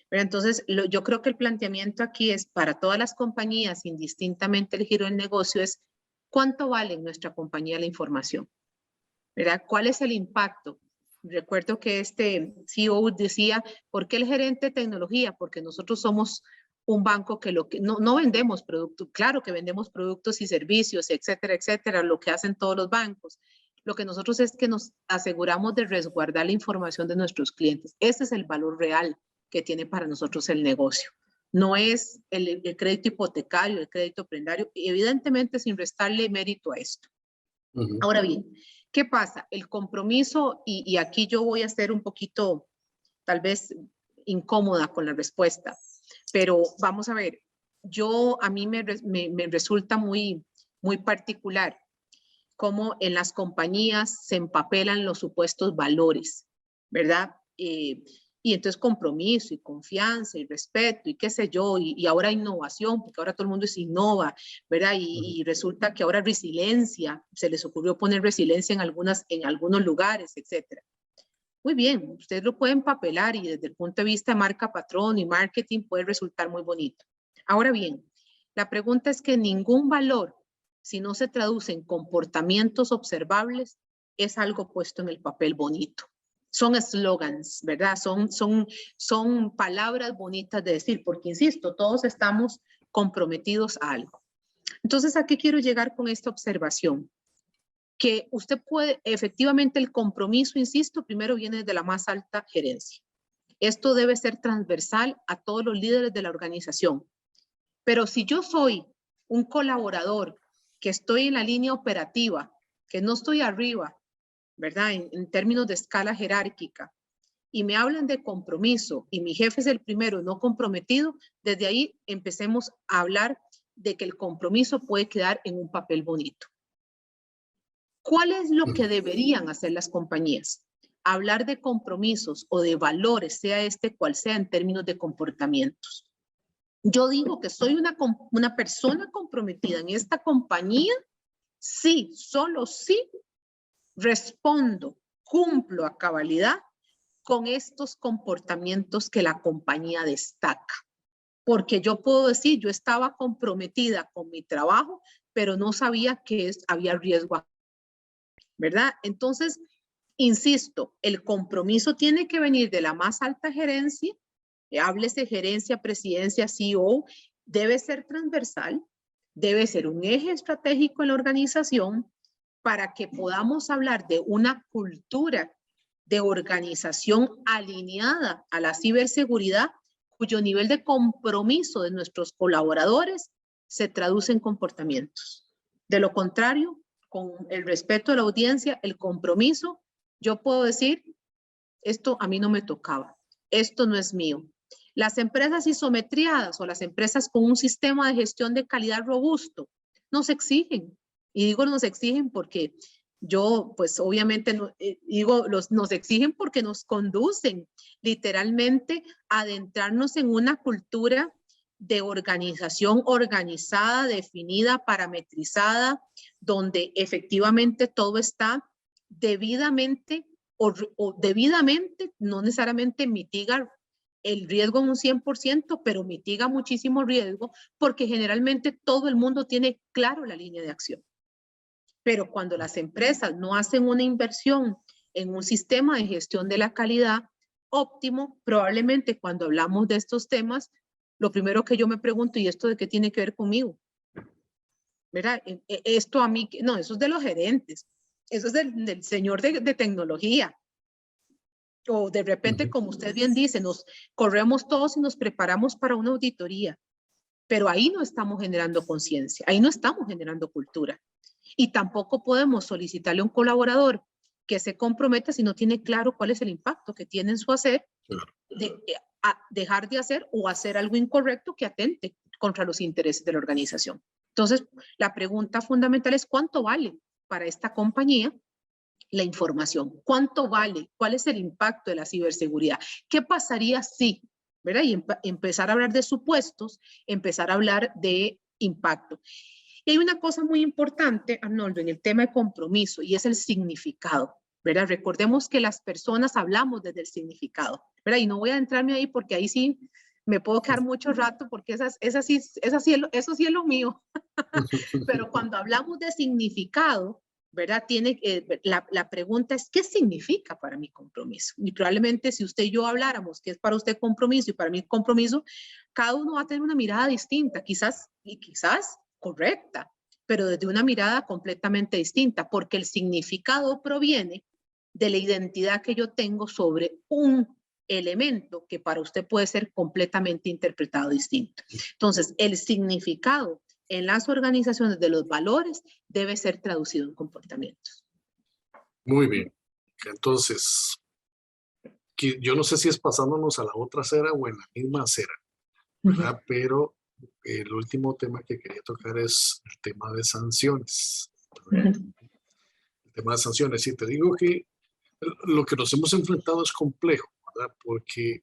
Pero entonces, yo creo que el planteamiento aquí es para todas las compañías, indistintamente el giro del negocio, es ¿cuánto vale en nuestra compañía la información? ¿Verdad? ¿Cuál es el impacto? Recuerdo que este CEO decía, ¿por qué el gerente de tecnología? Porque nosotros somos un banco que no vendemos productos, claro que vendemos productos y servicios, etcétera, etcétera, lo que hacen todos los bancos. Lo que nosotros es que nos aseguramos de resguardar la información de nuestros clientes. Ese es el valor real que tiene para nosotros el negocio. No es el crédito hipotecario, el crédito prendario, evidentemente sin restarle mérito a esto. Ahora bien, ¿qué pasa? El compromiso, y aquí yo voy a ser un poquito, tal vez, incómoda con la respuesta, pero vamos a ver, a mí me resulta muy particular cómo en las compañías se empapelan los supuestos valores, ¿verdad? Y entonces compromiso y confianza y respeto y qué sé yo, y ahora innovación, porque ahora todo el mundo se innova, ¿verdad? Y resulta que ahora resiliencia, se les ocurrió poner resiliencia en algunos lugares, etcétera. Muy bien, ustedes lo pueden empapelar y desde el punto de vista de marca patrón y marketing puede resultar muy bonito. Ahora bien, la pregunta es que ningún valor, si no se traduce en comportamientos observables, es algo puesto en el papel bonito. Son eslogans, ¿verdad? Son palabras bonitas de decir, porque insisto, todos estamos comprometidos a algo. Entonces, ¿a qué quiero llegar con esta observación? Que usted puede, efectivamente el compromiso, insisto, primero viene de la más alta gerencia. Esto debe ser transversal a todos los líderes de la organización. Pero si yo soy un colaborador que estoy en la línea operativa, que no estoy arriba, ¿verdad? En términos de escala jerárquica, y me hablan de compromiso, y mi jefe es el primero no comprometido, desde ahí empecemos a hablar de que el compromiso puede quedar en un papel bonito. ¿Cuál es lo que deberían hacer las compañías? hablar de compromisos o de valores, sea este cual sea en términos de comportamientos. Yo digo que soy una persona comprometida en esta compañía, sí, solo sí, respondo, cumplo a cabalidad con estos comportamientos que la compañía destaca. Porque yo puedo decir, yo estaba comprometida con mi trabajo, pero no sabía que había riesgo, ¿verdad? Entonces, insisto, el compromiso tiene que venir de la más alta gerencia, háblese gerencia, presidencia, CEO, debe ser transversal, debe ser un eje estratégico en la organización para que podamos hablar de una cultura de organización alineada a la ciberseguridad, cuyo nivel de compromiso de nuestros colaboradores se traduce en comportamientos. De lo contrario, con el respeto de la audiencia, el compromiso, yo puedo decir, esto a mí no me tocaba, esto no es mío. Las empresas isometriadas o las empresas con un sistema de gestión de calidad robusto nos exigen. Y digo nos exigen porque yo, pues obviamente, nos exigen porque nos conducen literalmente a adentrarnos en una cultura de organización organizada, definida, parametrizada, donde efectivamente todo está debidamente o debidamente, no necesariamente mitiga el riesgo en un 100%, pero mitiga muchísimo riesgo porque generalmente todo el mundo tiene claro la línea de acción. Pero cuando las empresas no hacen una inversión en un sistema de gestión de la calidad óptimo, probablemente cuando hablamos de estos temas, lo primero que yo me pregunto, ¿y esto de qué tiene que ver conmigo? ¿Verdad? Esto a mí, no, eso es de los gerentes, eso es del señor de tecnología. O de repente, como usted bien dice, nos corremos todos y nos preparamos para una auditoría, pero ahí no estamos generando conciencia, ahí no estamos generando cultura. Y tampoco podemos solicitarle a un colaborador que se comprometa si no tiene claro cuál es el impacto que tiene en su hacer, de dejar de hacer o hacer algo incorrecto que atente contra los intereses de la organización. Entonces, la pregunta fundamental es ¿cuánto vale para esta compañía la información? ¿Cuánto vale? ¿Cuál es el impacto de la ciberseguridad? ¿Qué pasaría si? ¿Verdad? Y empezar a hablar de supuestos, empezar a hablar de impacto. Y hay una cosa muy importante, Arnoldo, en el tema de compromiso, y es el significado, ¿verdad? Recordemos que las personas hablamos desde el significado, ¿verdad? Y no voy a entrarme ahí porque ahí sí me puedo quedar mucho rato porque eso sí es lo mío. Pero cuando hablamos de significado, ¿verdad? La pregunta es, ¿qué significa para mí compromiso? Y probablemente si usted y yo habláramos qué es para usted compromiso y para mí compromiso, cada uno va a tener una mirada distinta, quizás correcta, pero desde una mirada completamente distinta, porque el significado proviene de la identidad que yo tengo sobre un elemento que para usted puede ser completamente interpretado distinto. Entonces, el significado en las organizaciones de los valores debe ser traducido en comportamientos. Muy bien. Entonces, yo no sé si es pasándonos a la otra acera o en la misma acera, ¿verdad? Pero el último tema que quería tocar es el tema de sanciones. El tema de sanciones. Y te digo que lo que nos hemos enfrentado es complejo, ¿verdad? Porque,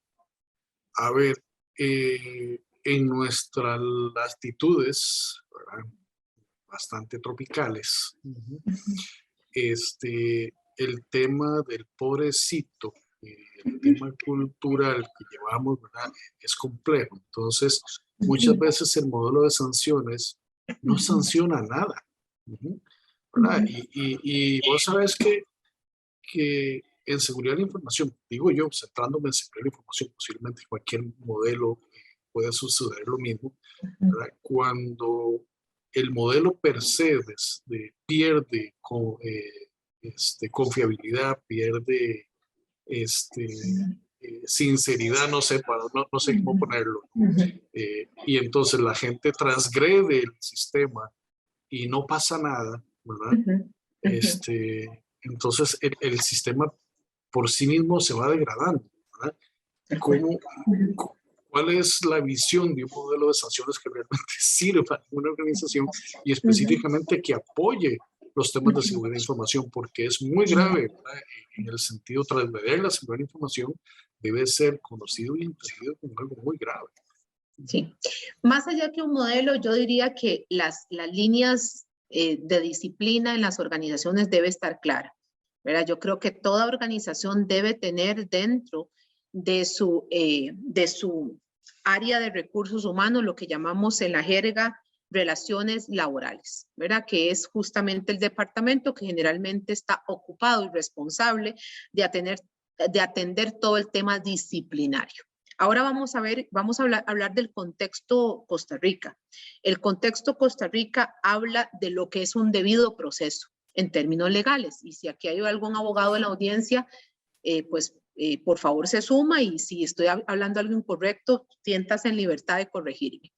a ver, en nuestras latitudes, ¿verdad?, bastante tropicales, el tema del pobrecito, el tema cultural que llevamos, ¿verdad?, es complejo. Entonces, muchas veces el modelo de sanciones no sanciona nada, ¿verdad? Y vos sabes que en seguridad de la información, digo yo, centrándome en seguridad de la información, posiblemente cualquier modelo puede suceder lo mismo, ¿verdad? Cuando el modelo per se pierde confiabilidad, pierde sinceridad, no sé cómo ponerlo, y entonces la gente transgrede el sistema y no pasa nada, ¿verdad? Entonces el sistema por sí mismo se va degradando, ¿verdad? ¿Cuál es la visión de un modelo de sanciones que realmente sirva a una organización y específicamente que apoye, los temas de seguridad de información, porque es muy grave, ¿verdad? En el sentido, transgredir la seguridad de información debe ser conocido y entendido como algo muy grave. Sí, más allá que un modelo, yo diría que las líneas de disciplina en las organizaciones debe estar clara, ¿verdad? Yo creo que toda organización debe tener dentro de su área de recursos humanos lo que llamamos en la jerga relaciones laborales, ¿verdad? Que es justamente el departamento que generalmente está ocupado y responsable de atender todo el tema disciplinario. Ahora vamos a hablar del contexto Costa Rica. El contexto Costa Rica habla de lo que es un debido proceso en términos legales. Y si aquí hay algún abogado en la audiencia, por favor se suma, y si estoy hablando algo incorrecto, siéntase en libertad de corregirme.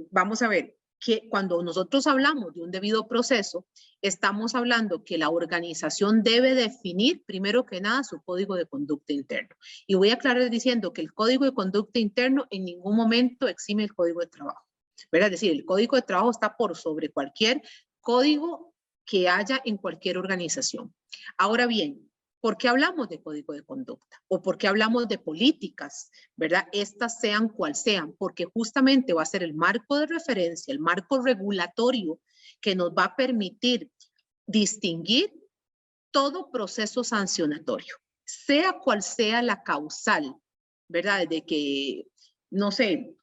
Vamos a ver que cuando nosotros hablamos de un debido proceso, estamos hablando que la organización debe definir, primero que nada, su código de conducta interno. Y voy a aclarar diciendo que el código de conducta interno en ningún momento exime el código de trabajo, ¿verdad? Es decir, el código de trabajo está por sobre cualquier código que haya en cualquier organización. Ahora bien, ¿por qué hablamos de código de conducta? ¿O por qué hablamos de políticas? ¿Verdad? Estas sean cual sean, porque justamente va a ser el marco de referencia, el marco regulatorio que nos va a permitir distinguir todo proceso sancionatorio, sea cual sea la causal, ¿verdad? De que, no sé,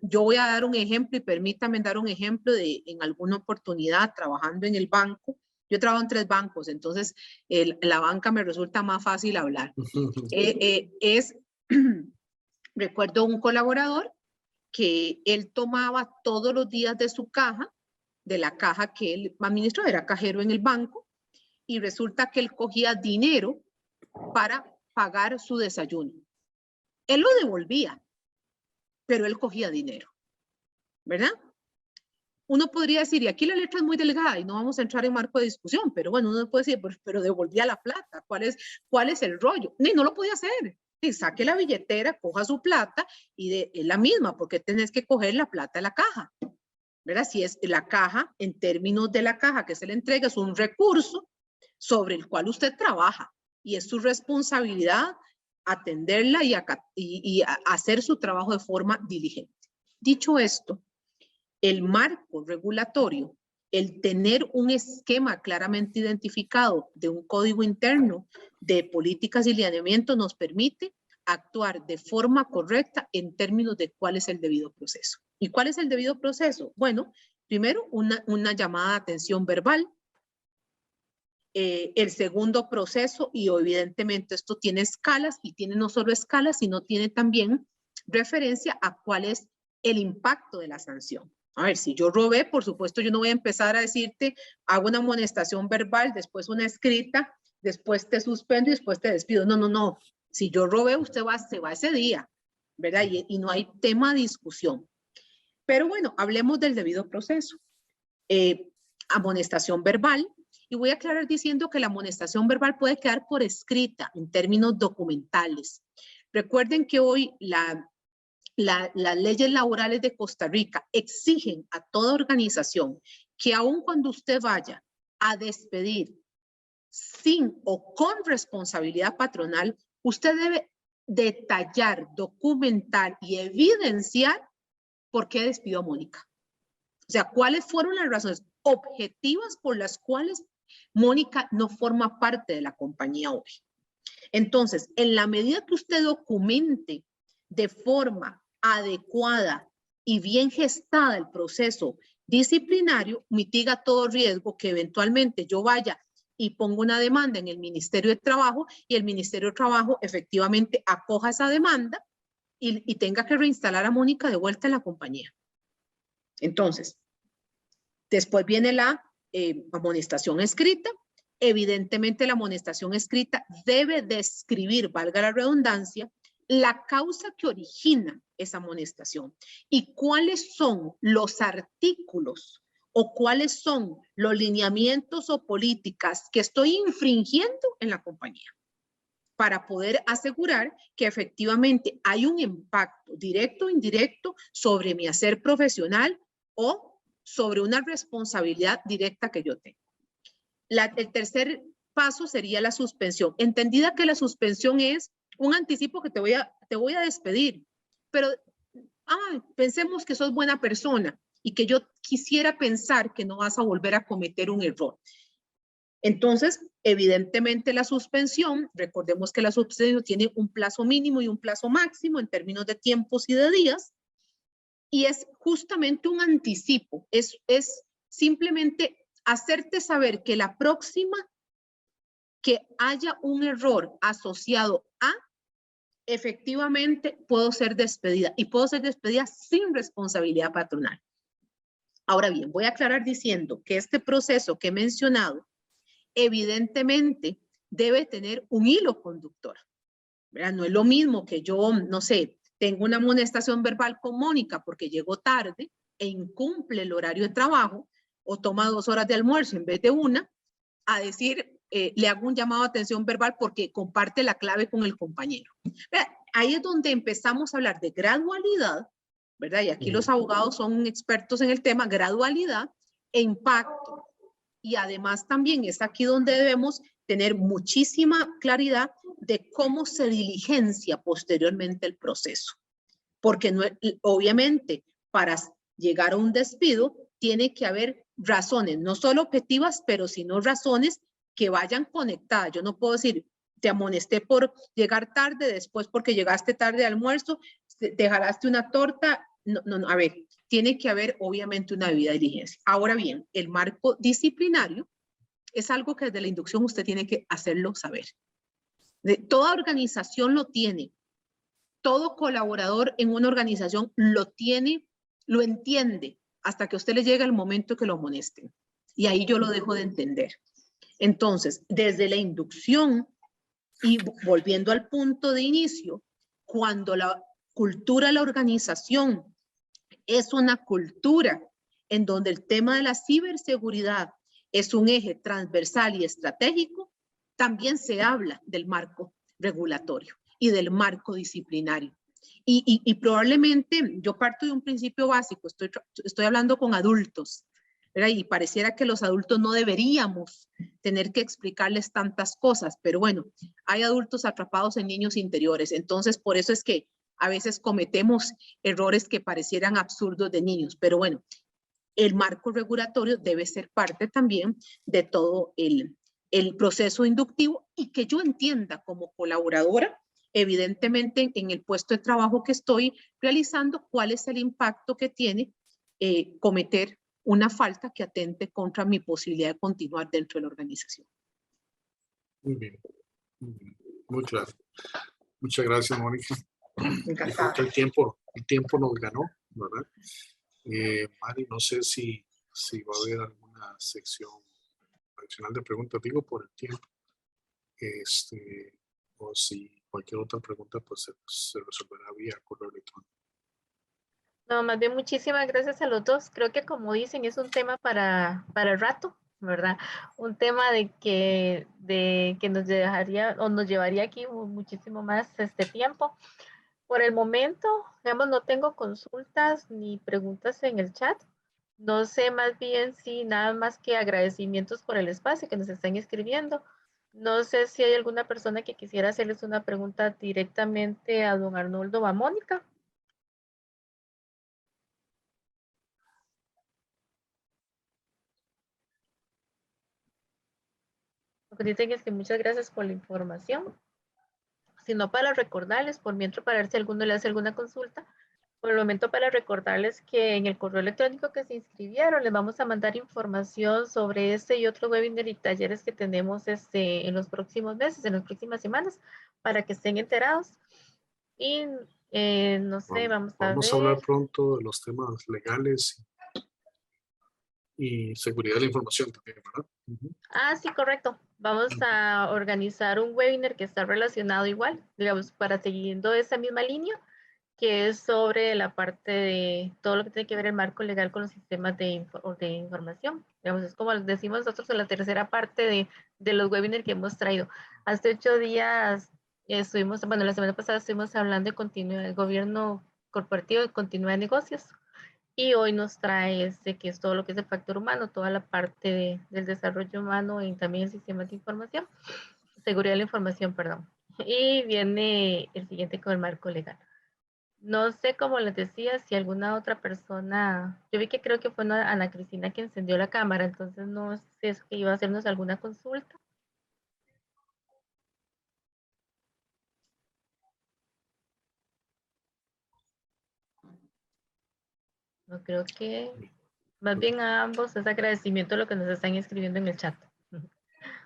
yo voy a dar un ejemplo y permítame dar un ejemplo de en alguna oportunidad trabajando en el banco. Yo trabajo en 3 bancos, entonces la banca me resulta más fácil hablar. Recuerdo un colaborador que él tomaba todos los días de su caja, de la caja que él administró, era cajero en el banco, y resulta que él cogía dinero para pagar su desayuno. Él lo devolvía, pero él cogía dinero, ¿verdad? Uno podría decir, y aquí la letra es muy delgada y no vamos a entrar en marco de discusión, pero bueno, uno puede decir, pero devolvía la plata, ¿cuál es el rollo? Ni no lo podía hacer. Y saque la billetera, coja su plata y es la misma, porque tenés que coger la plata de la caja, ¿verdad? Si es la caja, en términos de la caja que se le entrega, es un recurso sobre el cual usted trabaja y es su responsabilidad atenderla y hacer su trabajo de forma diligente. Dicho esto, el marco regulatorio, el tener un esquema claramente identificado de un código interno de políticas y lineamientos nos permite actuar de forma correcta en términos de cuál es el debido proceso. ¿Y cuál es el debido proceso? Bueno, primero una llamada de atención verbal. El segundo proceso, y evidentemente esto tiene escalas, y tiene no solo escalas, sino tiene también referencia a cuál es el impacto de la sanción. A ver, si yo robé, por supuesto, yo no voy a empezar a decirte, hago una amonestación verbal, después una escrita, después te suspendo y después te despido. No, no, no. Si yo robé, se va ese día, ¿verdad? Y no hay tema de discusión. Pero bueno, hablemos del debido proceso. Amonestación verbal. Y voy a aclarar diciendo que la amonestación verbal puede quedar por escrita en términos documentales. Recuerden que hoy las leyes laborales de Costa Rica exigen a toda organización que aun cuando usted vaya a despedir sin o con responsabilidad patronal, usted debe detallar, documentar y evidenciar por qué despidió a Mónica. O sea, cuáles fueron las razones objetivas por las cuales Mónica no forma parte de la compañía hoy. Entonces, en la medida que usted documente de forma adecuada y bien gestada el proceso disciplinario, mitiga todo riesgo que eventualmente yo vaya y ponga una demanda en el Ministerio de Trabajo y el Ministerio de Trabajo efectivamente acoja esa demanda y tenga que reinstalar a Mónica de vuelta en la compañía. Entonces, después viene la amonestación escrita. Evidentemente, la amonestación escrita debe describir, valga la redundancia, la causa que origina esa amonestación y cuáles son los artículos o cuáles son los lineamientos o políticas que estoy infringiendo en la compañía para poder asegurar que efectivamente hay un impacto directo o indirecto sobre mi hacer profesional o sobre una responsabilidad directa que yo tengo. El tercer paso sería la suspensión. Entendida que la suspensión es un anticipo que te voy a despedir, pero pensemos que sos buena persona y que yo quisiera pensar que no vas a volver a cometer un error. Entonces, evidentemente la suspensión, recordemos que la suspensión tiene un plazo mínimo y un plazo máximo en términos de tiempos y de días, y es justamente un anticipo, es simplemente hacerte saber que la próxima que haya un error asociado a, efectivamente puedo ser despedida, y puedo ser despedida sin responsabilidad patronal. Ahora bien, voy a aclarar diciendo que este proceso que he mencionado evidentemente debe tener un hilo conductor, ¿verdad? No es lo mismo que yo, no sé, tengo una amonestación verbal con Mónica porque llegó tarde e incumple el horario de trabajo o toma 2 horas de almuerzo en vez de una, a decir, le hago un llamado de atención verbal porque comparte la clave con el compañero. ¿Verdad? Ahí es donde empezamos a hablar de gradualidad, ¿verdad? Y aquí los abogados son expertos en el tema, gradualidad e impacto. Y además también es aquí donde debemos tener muchísima claridad de cómo se diligencia posteriormente el proceso. Porque no, obviamente para llegar a un despido tiene que haber razones, no solo objetivas, pero sino razones que vayan conectadas. Yo no puedo decir, te amonesté por llegar tarde, después porque llegaste tarde al almuerzo, te jalaste una torta. No, a ver, tiene que haber obviamente una debida diligencia. Ahora bien, el marco disciplinario es algo que desde la inducción usted tiene que hacerlo saber. Toda organización lo tiene. Todo colaborador en una organización lo tiene, lo entiende, hasta que a usted le llega el momento que lo amonesten. Y ahí yo lo dejo de entender. Entonces, desde la inducción y volviendo al punto de inicio, cuando la cultura de la organización es una cultura en donde el tema de la ciberseguridad es un eje transversal y estratégico, también se habla del marco regulatorio y del marco disciplinario. Y probablemente yo parto de un principio básico, estoy hablando con adultos, ¿verdad? Y pareciera que los adultos no deberíamos tener que explicarles tantas cosas, pero bueno, hay adultos atrapados en niños interiores, entonces por eso es que a veces cometemos errores que parecieran absurdos de niños, pero bueno, el marco regulatorio debe ser parte también de todo el proceso inductivo y que yo entienda como colaboradora, evidentemente en el puesto de trabajo que estoy realizando, cuál es el impacto que tiene cometer una falta que atente contra mi posibilidad de continuar dentro de la organización. Muy bien, muy claro. Muchas gracias, Mónica. Creo que el tiempo nos ganó, ¿verdad? Mari, no sé si va a haber alguna sección adicional de preguntas, digo por el tiempo, o si cualquier otra pregunta pues se resolverá vía correo electrónico. No, más bien muchísimas gracias a los dos. Creo que como dicen, es un tema para el rato, ¿verdad? Un tema de que nos dejaría o nos llevaría aquí muchísimo más tiempo. Por el momento, digamos, no tengo consultas ni preguntas en el chat. No sé más bien si nada más que agradecimientos por el espacio que nos están escribiendo. No sé si hay alguna persona que quisiera hacerles una pregunta directamente a don Arnoldo o a Mónica. Lo que dicen es que muchas gracias por la información. Sino para recordarles, por mientras para ver si alguno le hace alguna consulta, por el momento para recordarles que en el correo electrónico que se inscribieron les vamos a mandar información sobre este y otros webinars y talleres que tenemos en los próximos meses, en las próximas semanas, para que estén enterados. Y no sé, vamos a hablar pronto de los temas legales y seguridad de la información también, ¿verdad? Sí, correcto. Vamos a organizar un webinar que está relacionado igual, digamos, para siguiendo esa misma línea, que es sobre la parte de todo lo que tiene que ver el marco legal con los sistemas de información. Digamos, es como decimos nosotros en la tercera parte de los webinars que hemos traído. Hace 8 días estuvimos, bueno, la semana pasada estuvimos hablando de continuidad del gobierno corporativo y continuidad de negocios. Y hoy nos trae que es todo lo que es el factor humano, toda la parte del desarrollo humano y también el sistema de información, seguridad de la información, perdón. Y viene el siguiente con el marco legal. No sé, como les decía, si alguna otra persona, yo vi que creo que fue Ana Cristina que encendió la cámara, entonces no sé si es que iba a hacernos alguna consulta. No creo que, más bien a ambos es agradecimiento a lo que nos están escribiendo en el chat.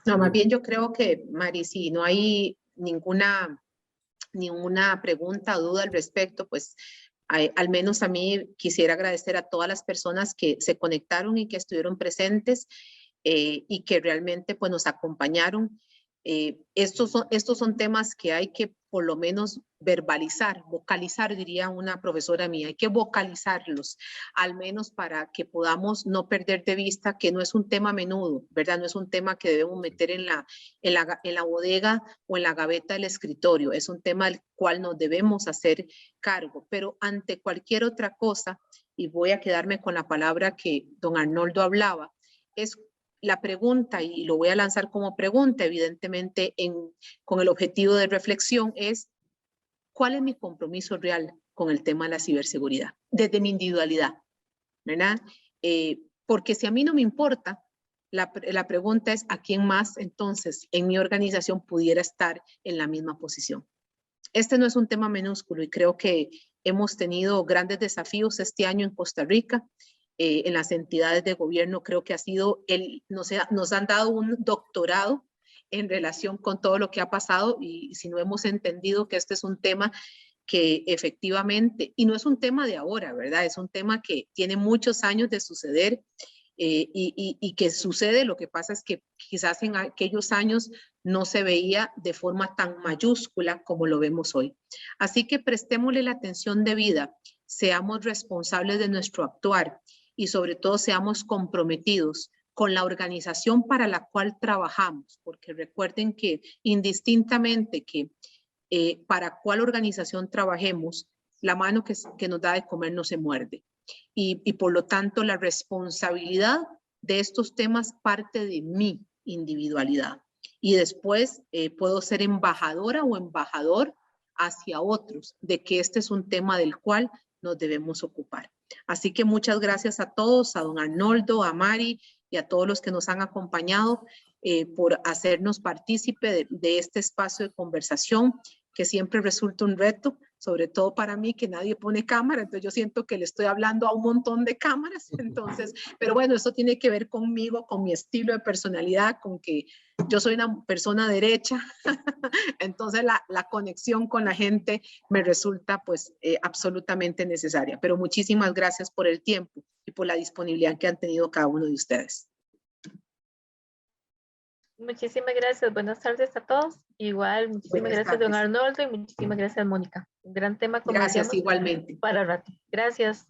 No, más bien yo creo que, Mari, si no hay ninguna pregunta o duda al respecto, pues al menos a mí quisiera agradecer a todas las personas que se conectaron y que estuvieron presentes y que realmente pues nos acompañaron. Estos son temas que hay que por lo menos verbalizar, vocalizar, diría una profesora mía, hay que vocalizarlos, al menos para que podamos no perder de vista que no es un tema menudo, ¿verdad? No es un tema que debemos meter en la bodega o en la gaveta del escritorio, es un tema del cual nos debemos hacer cargo, pero ante cualquier otra cosa, y voy a quedarme con la palabra que don Arnoldo hablaba, es la pregunta, y lo voy a lanzar como pregunta, evidentemente con el objetivo de reflexión, es ¿cuál es mi compromiso real con el tema de la ciberseguridad? Desde mi individualidad, ¿verdad? Porque si a mí no me importa, la pregunta es ¿a quién más entonces en mi organización pudiera estar en la misma posición? Este no es un tema minúsculo y creo que hemos tenido grandes desafíos este año en Costa Rica. En las entidades de gobierno creo que ha sido, nos han dado un doctorado en relación con todo lo que ha pasado y si no hemos entendido que este es un tema que efectivamente, y no es un tema de ahora, ¿verdad? Es un tema que tiene muchos años de suceder y que sucede, lo que pasa es que quizás en aquellos años no se veía de forma tan mayúscula como lo vemos hoy. Así que prestémosle la atención debida, seamos responsables de nuestro actuar y sobre todo seamos comprometidos con la organización para la cual trabajamos, porque recuerden que indistintamente que para cuál organización trabajemos, la mano que nos da de comer no se muerde. Y por lo tanto, la responsabilidad de estos temas parte de mi individualidad. Y después puedo ser embajadora o embajador hacia otros de que este es un tema del cual nos debemos ocupar. Así que muchas gracias a todos, a don Arnoldo, a Mari y a todos los que nos han acompañado por hacernos partícipe de este espacio de conversación que siempre resulta un reto, sobre todo para mí que nadie pone cámara, entonces yo siento que le estoy hablando a un montón de cámaras, entonces, pero bueno, eso tiene que ver conmigo, con mi estilo de personalidad, con que yo soy una persona derecha, entonces la conexión con la gente me resulta pues absolutamente necesaria, pero muchísimas gracias por el tiempo y por la disponibilidad que han tenido cada uno de ustedes. Muchísimas gracias. Buenas tardes a todos. Igual, muchísimas gracias, don Arnoldo, y muchísimas gracias, Mónica. Un gran tema, como gracias decíamos, igualmente. para rato. Gracias.